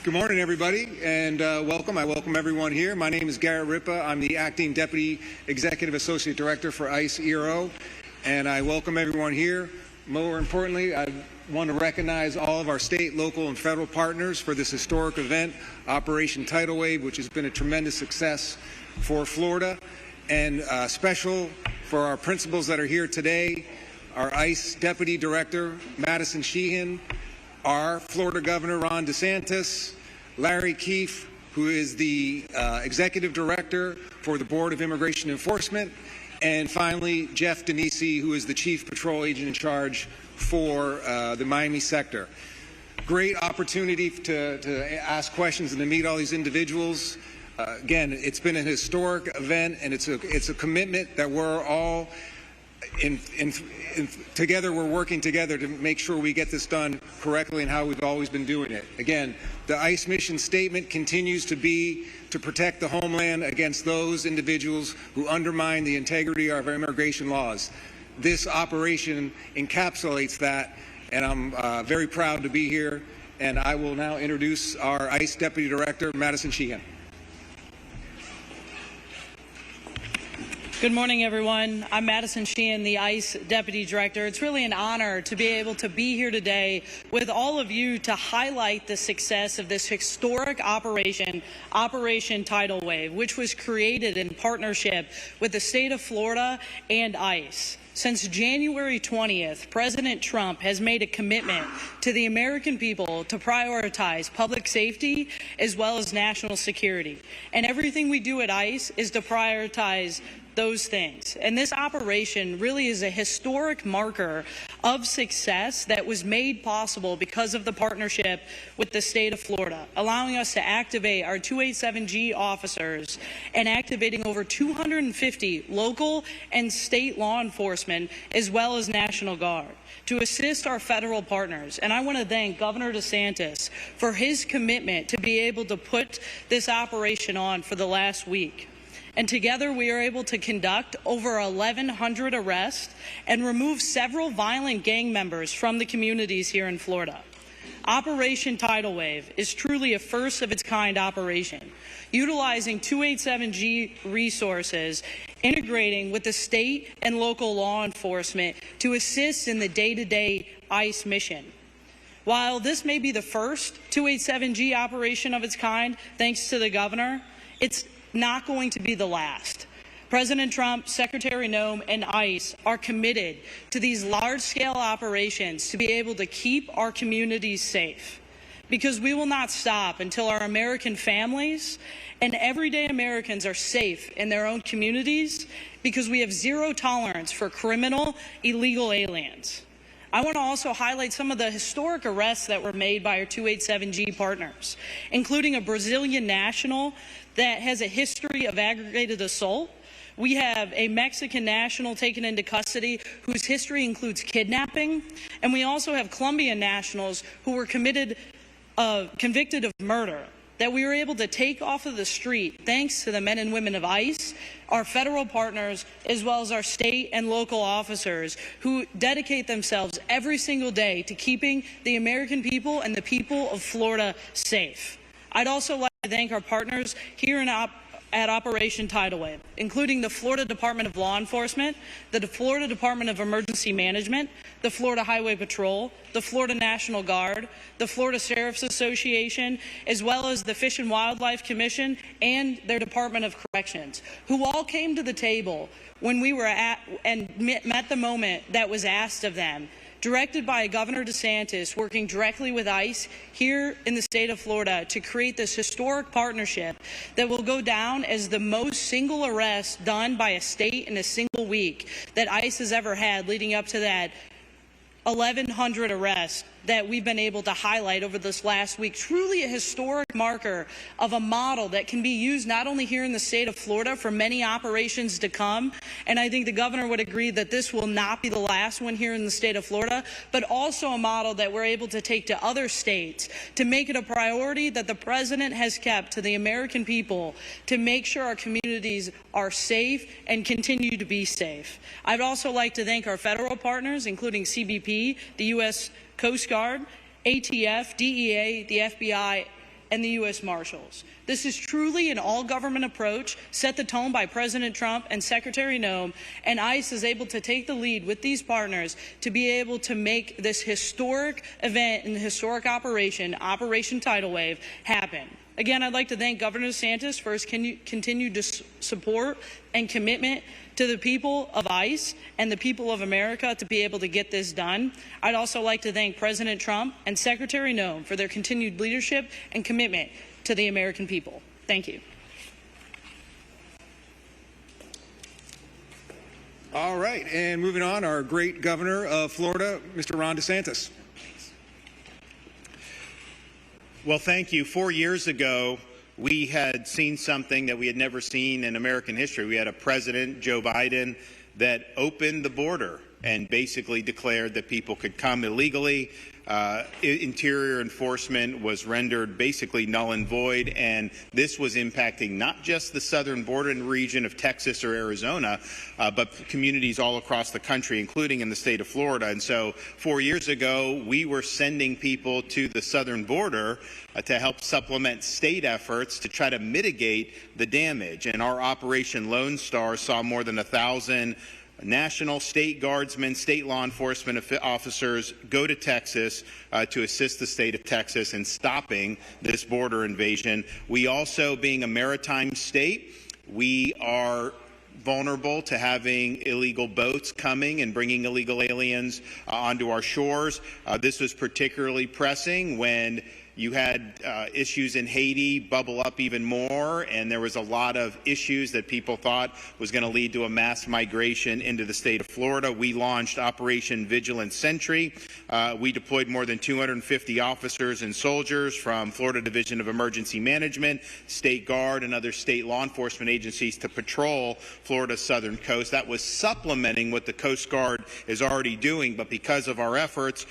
Good morning, everybody, and welcome. I welcome everyone here. My name is Garrett Ripa. I'm the Acting Deputy Executive Associate Director for ICE ERO, and I welcome everyone here. More importantly, I want to recognize all of our state, local, and federal partners for this historic event, Operation Tidal Wave, which has been a tremendous success for Florida, and special for our principals that are here today, our ICE Deputy Director, Madison Sheahan, our Florida Governor, Ron DeSantis, Larry Keefe, who is the Executive Director for the Board of Immigration Enforcement, and finally, Jeff Denisi, who is the Chief Patrol Agent in charge for the Miami sector. Great opportunity to ask questions and to meet all these individuals. Again, it's been an historic event, and it's a commitment that we're all together. We're working together to make sure we get this done correctly and how we've always been doing it. Again, the ICE mission statement continues to be to protect the homeland against those individuals who undermine the integrity of our immigration laws. This operation encapsulates that, and I'm very proud to be here. And I will now introduce our ICE Deputy Director, Madison Sheahan. Good morning, everyone. I'm Madison Sheahan, the ICE Deputy Director. It's really an honor to be able to be here today with all of you to highlight the success of this historic operation, Operation Tidal Wave, which was created in partnership with the state of Florida and ICE. Since January 20th, President Trump has made a commitment to the American people to prioritize public safety as well as national security. And everything we do at ICE is to prioritize those things. And this operation really is a historic marker of success that was made possible because of the partnership with the state of Florida, allowing us to activate our 287G officers and activating over 250 local and state law enforcement as well as National Guard to assist our federal partners. And I want to thank Governor DeSantis for his commitment to be able to put this operation on for the last week. And together we are able to conduct over 1,100 arrests and remove several violent gang members from the communities here in Florida. Operation Tidal Wave is truly a first-of-its-kind operation, utilizing 287G resources, integrating with the state and local law enforcement to assist in the day-to-day ICE mission. While this may be the first 287G operation of its kind, thanks to the governor, it's not going to be the last. President Trump, Secretary Noem, and ICE are committed to these large-scale operations to be able to keep our communities safe, because we will not stop until our American families and everyday Americans are safe in their own communities, because we have zero tolerance for criminal, illegal aliens. I want to also highlight some of the historic arrests that were made by our 287G partners, including a Brazilian national that has a history of aggravated assault. We have a Mexican national taken into custody whose history includes kidnapping. And we also have Colombian nationals who were convicted of murder that we were able to take off of the street thanks to the men and women of ICE, our federal partners, as well as our state and local officers who dedicate themselves every single day to keeping the American people and the people of Florida safe. I'd also like to thank our partners here at Operation Tidal Wave, including the Florida Department of Law Enforcement, the Florida Department of Emergency Management, the Florida Highway Patrol, the Florida National Guard, the Florida Sheriff's Association, as well as the Fish and Wildlife Commission and their Department of Corrections, who all came to the table when we were met the moment that was asked of them, directed by Governor DeSantis, working directly with ICE here in the state of Florida to create this historic partnership that will go down as the most single arrest done by a state in a single week that ICE has ever had, leading up to that 1,100 arrests that we've been able to highlight over this last week. Truly a historic marker of a model that can be used not only here in the state of Florida for many operations to come, and I think the governor would agree that this will not be the last one here in the state of Florida, but also a model that we're able to take to other states to make it a priority that the president has kept to the American people to make sure our communities are safe and continue to be safe. I'd also like to thank our federal partners, including CBP, the U.S. Coast Guard, ATF, DEA, the FBI, and the U.S. Marshals. This is truly an all-government approach set the tone by President Trump and Secretary Noem, and ICE is able to take the lead with these partners to be able to make this historic event and historic operation, Operation Tidal Wave, happen. Again, I'd like to thank Governor DeSantis for his continued support and commitment to the people of ICE and the people of America to be able to get this done. I'd also like to thank President Trump and Secretary Noem for their continued leadership and commitment to the American people. Thank you. All right, and moving on, our great governor of Florida, Mr. Ron DeSantis. Well, thank you. 4 years ago, we had seen something that we had never seen in American history. We had a president, Joe Biden, that opened the border and basically declared that people could come illegally. Interior enforcement was rendered basically null and void, and this was impacting not just the southern border region of Texas or Arizona, but communities all across the country, including in the state of Florida. And so 4 years ago, we were sending people to the southern border to help supplement state efforts to try to mitigate the damage. And our Operation Lone Star saw more than 1,000 national, state guardsmen, state law enforcement officers go to Texas to assist the state of Texas in stopping this border invasion. We also, being a maritime state, we are vulnerable to having illegal boats coming and bringing illegal aliens onto our shores. This was particularly pressing when you had issues in Haiti bubble up even more, and there was a lot of issues that people thought was going to lead to a mass migration into the state of Florida. We launched Operation Vigilant Sentry. We deployed more than 250 officers and soldiers from Florida Division of Emergency Management, State Guard, and other state law enforcement agencies to patrol Florida's southern coast. That was supplementing what the Coast Guard is already doing, but because of our efforts,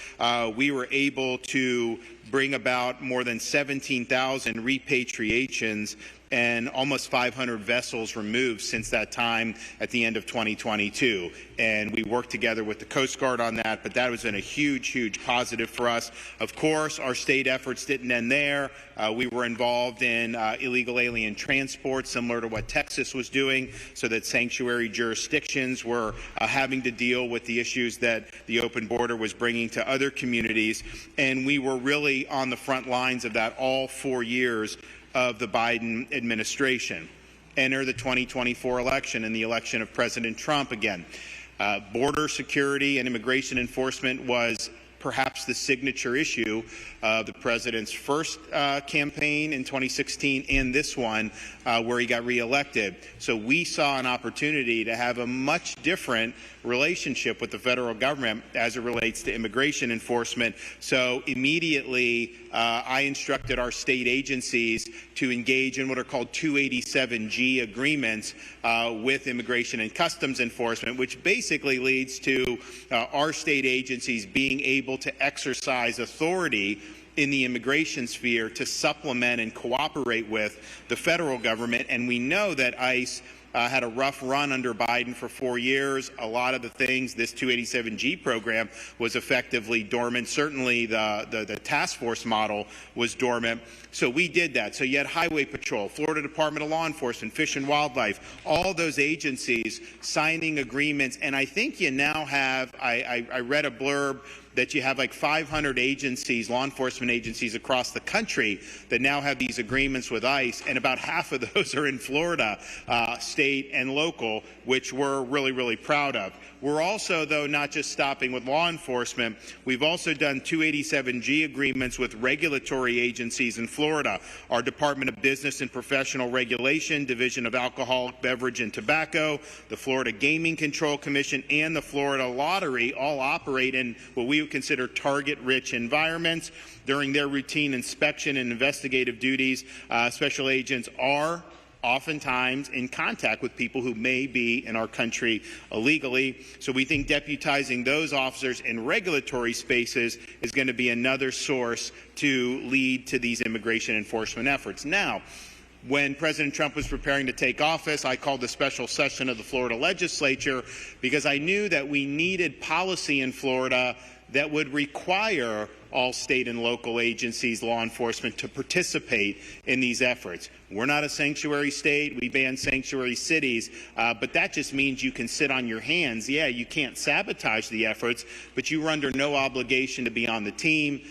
we were able to bring about more than 17,000 repatriations and almost 500 vessels removed since that time at the end of 2022. And we worked together with the Coast Guard on that, but that was a huge, huge positive for us. Of course, our state efforts didn't end there. We were involved in illegal alien transport, similar to what Texas was doing, so that sanctuary jurisdictions were having to deal with the issues that the open border was bringing to other communities. And we were really on the front lines of that all 4 years of the Biden administration. Enter the 2024 election and the election of President Trump again. Border security and immigration enforcement was perhaps the signature issue of the president's first campaign in 2016 and this one where he got reelected. So we saw an opportunity to have a much different relationship with the federal government as it relates to immigration enforcement. So immediately I instructed our state agencies to engage in what are called 287G agreements with Immigration and Customs Enforcement, which basically leads to our state agencies being able to exercise authority in the immigration sphere to supplement and cooperate with the federal government. And we know that ICE had a rough run under Biden for 4 years. A lot of the things, this 287G program was effectively dormant. Certainly the task force model was dormant. So we did that. So you had Highway Patrol, Florida Department of Law Enforcement, Fish and Wildlife, all those agencies signing agreements. And I think you now have, I read a blurb that you have like 500 agencies, law enforcement agencies across the country that now have these agreements with ICE, and about half of those are in Florida, state and local, which we're really, really proud of. We're also, though, not just stopping with law enforcement. We've also done 287G agreements with regulatory agencies in Florida. Our Department of Business and Professional Regulation, Division of Alcoholic Beverage and Tobacco, the Florida Gaming Control Commission, and the Florida Lottery all operate in what we would consider target-rich environments. During their routine inspection and investigative duties, special agents are oftentimes in contact with people who may be in our country illegally. So we think deputizing those officers in regulatory spaces is going to be another source to lead to these immigration enforcement efforts. Now, when President Trump was preparing to take office, I called a special session of the Florida legislature because I knew that we needed policy in Florida that would require all state and local agencies, law enforcement, to participate in these efforts. We're not a sanctuary state. We ban sanctuary cities, but that just means you can sit on your hands. Yeah, you can't sabotage the efforts, but you were under no obligation to be on the team.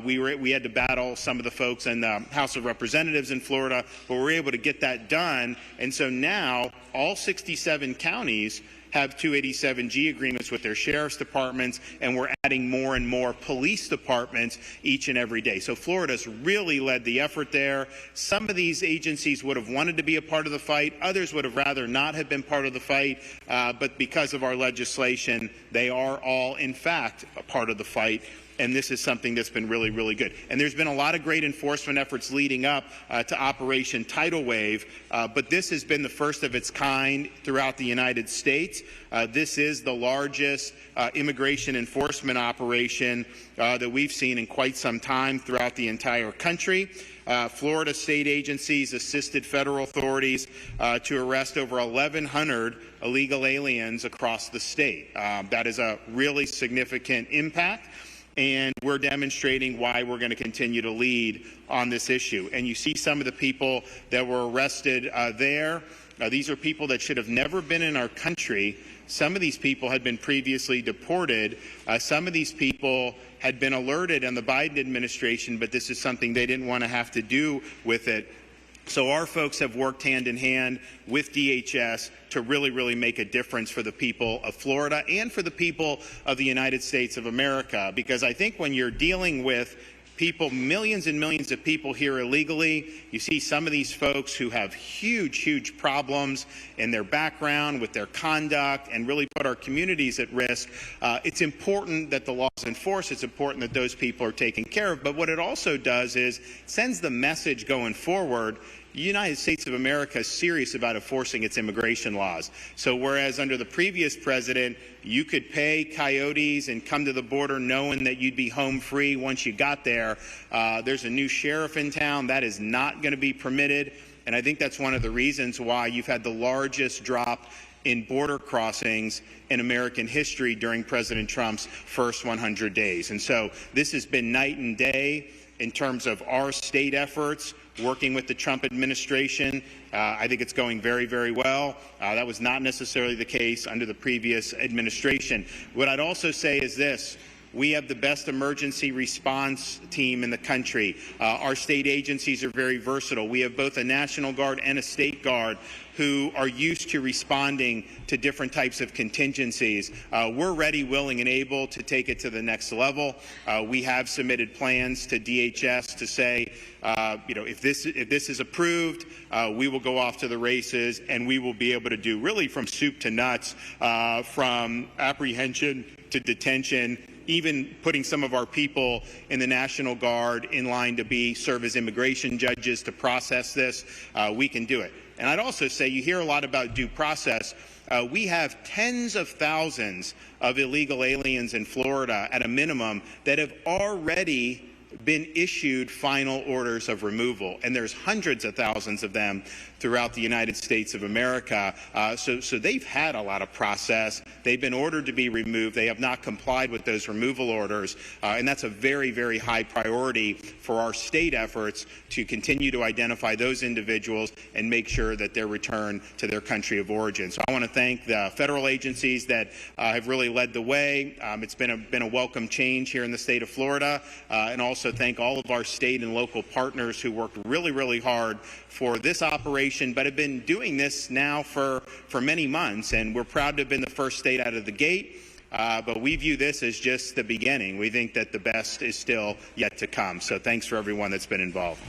We had to battle some of the folks in the House of Representatives in Florida, but we were able to get that done. And so now all 67 counties have 287G agreements with their sheriff's departments, and we're adding more and more police departments each and every day. So Florida's really led the effort there. Some of these agencies would have wanted to be a part of the fight. Others would have rather not have been part of the fight. But because of our legislation, they are all, in fact, a part of the fight. And this is something that's been really, really good. And there's been a lot of great enforcement efforts leading up to Operation Tidal Wave, but this has been the first of its kind throughout the United States. This is the largest immigration enforcement operation that we've seen in quite some time throughout the entire country. Florida state agencies assisted federal authorities to arrest over 1,100 illegal aliens across the state. That is a really significant impact. And we're demonstrating why we're going to continue to lead on this issue. And you see some of the people that were arrested there. These are people that should have never been in our country. Some of these people had been previously deported. Some of these people had been alerted in the Biden administration, but this is something they didn't want to have to do with it. So our folks have worked hand in hand with DHS to really, really make a difference for the people of Florida and for the people of the United States of America. Because I think when you're dealing with people, millions and millions of people here illegally, you see some of these folks who have huge, huge problems in their background with their conduct and really put our communities at risk. It's important that the law is enforced. It's important that those people are taken care of. But what it also does is sends the message going forward. The United States of America is serious about enforcing its immigration laws. So whereas under the previous president, you could pay coyotes and come to the border knowing that you'd be home free once you got there, there's a new sheriff in town. That is not going to be permitted. And I think that's one of the reasons why you've had the largest drop in border crossings in American history during President Trump's first 100 days. And so this has been night and day in terms of our state efforts working with the Trump administration. I think it's going very, very well. That was not necessarily the case under the previous administration. What I'd also say is this. We have the best emergency response team in the country. Our state agencies are very versatile. We have both a National Guard and a State Guard who are used to responding to different types of contingencies. We're ready, willing, and able to take it to the next level. We have submitted plans to DHS to say, if this is approved, we will go off to the races, and we will be able to do really from soup to nuts, from apprehension to detention, even putting some of our people in the National Guard in line to serve as immigration judges to process this. We can do it. And I'd also say you hear a lot about due process. We have tens of thousands of illegal aliens in Florida at a minimum that have already been issued final orders of removal, and there's hundreds of thousands of them throughout the United States of America. So they've had a lot of process. They've been ordered to be removed. They have not complied with those removal orders, and that's a very, very high priority for our state efforts to continue to identify those individuals and make sure that they're returned to their country of origin. So I want to thank the federal agencies that have really led the way. It's been a welcome change here in the state of Florida, and also thank all of our state and local partners who worked really, really hard for this operation, but have been doing this now for many months, and we're proud to have been the first state out of the gate, but we view this as just the beginning. We think that the best is still yet to come, so thanks for everyone that's been involved.